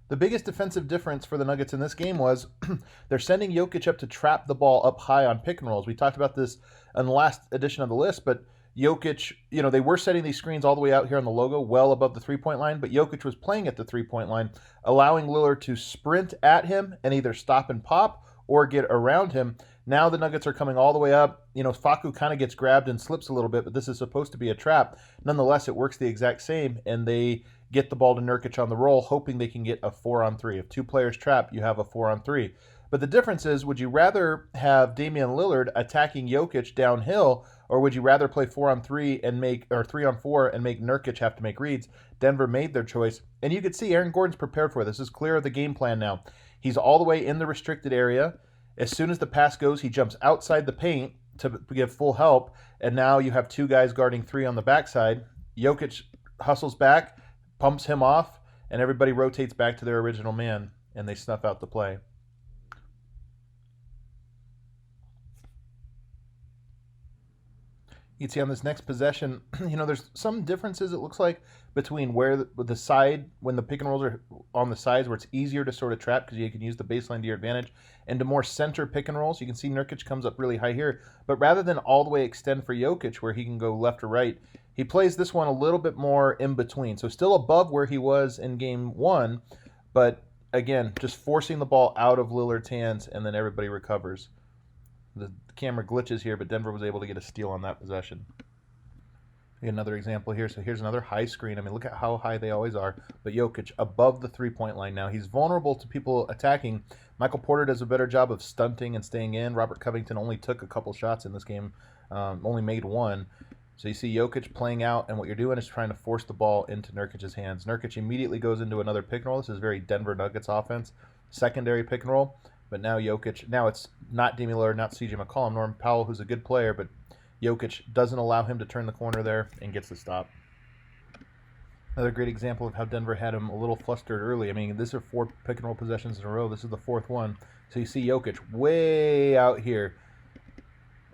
The biggest defensive difference for the Nuggets in this game was they're sending Jokic up to trap the ball up high on pick and rolls. We talked about this in the last edition of the list, but Jokic, they were setting these screens all the way out here on the logo, well above the three-point line, but Jokic was playing at the three-point line, allowing Lillard to sprint at him and either stop and pop or get around him. Now the Nuggets are coming all the way up. Facu kind of gets grabbed and slips a little bit, but this is supposed to be a trap. Nonetheless, it works the exact same, and they get the ball to Nurkic on the roll, hoping they can get a 4-on-3. If two players trap, you have a 4-on-3. But the difference is, would you rather have Damian Lillard attacking Jokic downhill, or would you rather play 4-on-3 and make, or 3-on-4 and make Nurkic have to make reads? Denver made their choice, and you could see Aaron Gordon's prepared for this. This is clear of the game plan now. He's all the way in the restricted area. As soon as the pass goes, he jumps outside the paint to give full help, and now you have two guys guarding three on the backside. Jokic hustles back, pumps him off, and everybody rotates back to their original man, and they snuff out the play. You can see on this next possession, there's some differences, it looks like, between where the side, when the pick and rolls are on the sides, where it's easier to sort of trap because you can use the baseline to your advantage, and to more center pick and rolls. You can see Nurkic comes up really high here, but rather than all the way extend for Jokic where he can go left or right, he plays this one a little bit more in between. So still above where he was in game one, but again, just forcing the ball out of Lillard's hands, and then everybody recovers. The camera glitches here, but Denver was able to get a steal on that possession. Another example here. So here's another high screen. I mean, look at how high they always are. But Jokic above the three-point line now. He's vulnerable to people attacking. Michael Porter does a better job of stunting and staying in. Robert Covington only took a couple shots in this game, only made one. So you see Jokic playing out, and what you're doing is trying to force the ball into Nurkic's hands. Nurkic immediately goes into another pick and roll. This is very Denver Nuggets offense. Secondary pick and roll. But now Jokic, now it's not Damian Lillard, not C.J. McCollum, Norman Powell, who's a good player, but Jokic doesn't allow him to turn the corner there and gets the stop. Another great example of how Denver had him a little flustered early. I mean, these are 4 pick and roll possessions in a row. This is the 4th one. So you see Jokic way out here.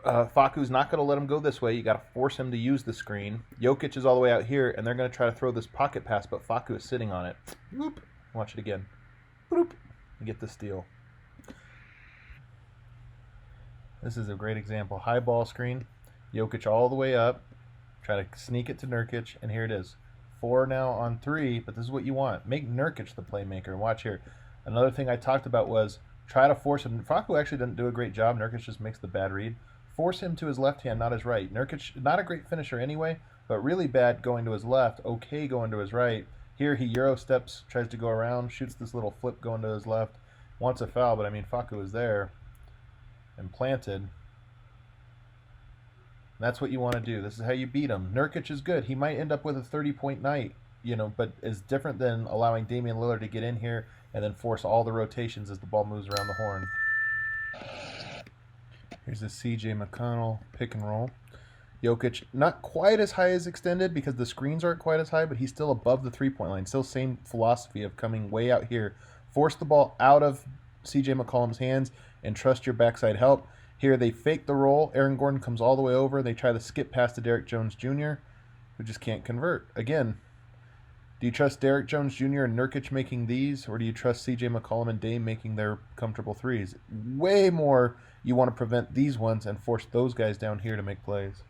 Facu's not going to let him go this way. You got to force him to use the screen. Jokic is all the way out here, and they're going to try to throw this pocket pass, but Facu is sitting on it. Whoop. Watch it again. Boop. You get the steal. This is a great example. High ball screen. Jokic all the way up. Try to sneak it to Nurkic, and here it is. 4 now on 3, but this is what you want. Make Nurkic the playmaker. Watch here. Another thing I talked about was try to force him. Facu actually didn't do a great job. Nurkic just makes the bad read. Force him to his left hand, not his right. Nurkic, not a great finisher anyway, but really bad going to his left. Okay going to his right. Here he Euro steps, tries to go around, shoots this little flip going to his left. Wants a foul, but I mean, Facu is there and planted. That's what you want to do. This is how you beat him. Nurkic is good. He might end up with a 30-point night, but is different than allowing Damian Lillard to get in here and then force all the rotations as the ball moves around the horn. Here's the C.J. McConnell pick and roll. Jokic, not quite as high as extended because the screens aren't quite as high, but he's still above the three-point line. Still same philosophy of coming way out here. Force the ball out of C.J. McCollum's hands and trust your backside help. Here they fake the roll. Aaron Gordon comes all the way over. They try to skip pass to Derrick Jones Jr., who just can't convert. Again, do you trust Derrick Jones Jr. and Nurkic making these, or do you trust C.J. McCollum and Dame making their comfortable threes? Way more you want to prevent these ones and force those guys down here to make plays.